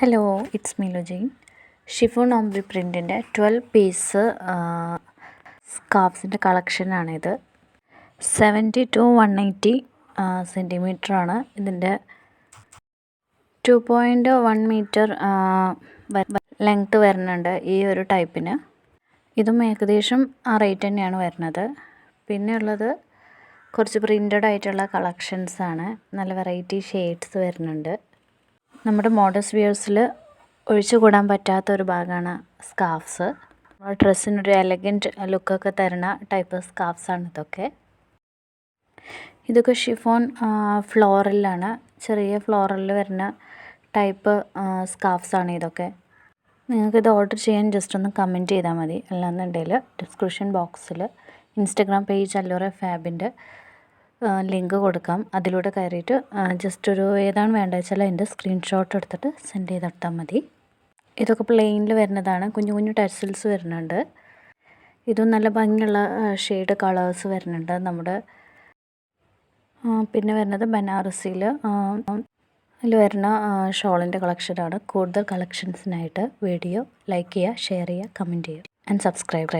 Hello, it's me Lujain. Chiffon ombre പ്രിൻറ്റിൻ്റെ 12 piece സ്കാർഫ്സിൻ്റെ കളക്ഷനാണിത്. 70 to 180 സെൻറ്റിമീറ്ററാണ് ഇതിൻ്റെ 2.1 മീറ്റർ ലെങ്ത്ത് വരുന്നുണ്ട് ഈ ഒരു ടൈപ്പിന്. ഇതും ഏകദേശം ആ റേറ്റ് തന്നെയാണ് വരുന്നത്. പിന്നെ ഉള്ളത് കുറച്ച് പ്രിൻ്റഡ് ആയിട്ടുള്ള കളക്ഷൻസാണ്. നല്ല വെറൈറ്റി ഷെയ്ഡ്സ് വരുന്നുണ്ട്. നമ്മുടെ മോഡേൺ വിയേഴ്സിൽ ഒഴിച്ചുകൂടാൻ പറ്റാത്ത ഒരു ഭാഗമാണ് സ്കാർഫ്സ്. ഡ്രസ്സിനൊരു എലഗൻറ്റ് ലുക്കൊക്കെ തരുന്ന ടൈപ്പ് സ്കാർഫ്സാണ് ഇതൊക്കെ ഷിഫോൺ ഫ്ലോറലാണ്. ചെറിയ ഫ്ലോറലിൽ വരുന്ന ടൈപ്പ് സ്കാർഫ്സാണ് ഇതൊക്കെ. നിങ്ങൾക്കിത് ഓർഡർ ചെയ്യാൻ ജസ്റ്റ് ഒന്ന് കമൻറ്റ് ചെയ്താൽ മതി. അല്ലാന്നുണ്ടെങ്കിൽ ഡിസ്ക്രിപ്ഷൻ ബോക്സിൽ ഇൻസ്റ്റഗ്രാം പേജ് അല്ലൂറ ഫാബിൻ്റെ ലിങ്ക് കൊടുക്കാം. അതിലൂടെ കയറിയിട്ട് ജസ്റ്റ് ഏതാണ് വേണ്ടത് വെച്ചാൽ അതിൻ്റെ സ്ക്രീൻഷോട്ട് എടുത്തിട്ട് സെൻഡ് ചെയ്തിട്ടാൽ മതി. ഇതൊക്കെ പ്ലെയിനിൽ വരുന്നതാണ്. കുഞ്ഞു കുഞ്ഞു ടെസിൽസ് വരുന്നുണ്ട്. ഇതും നല്ല ഭംഗിയുള്ള ഷെയ്ഡ് കളേഴ്സ് വരുന്നുണ്ട്. പിന്നെ വരുന്നത് ബനാറസിയിൽ അതിൽ വരുന്ന ഷോളിൻ്റെ കളക്ഷനാണ്. കൂടുതൽ കളക്ഷൻസിനായിട്ട് വീഡിയോ ലൈക്ക് ചെയ്യുക, ഷെയർ ചെയ്യുക, കമൻറ്റ് ചെയ്യുക ആൻഡ് സബ്സ്ക്രൈബ്.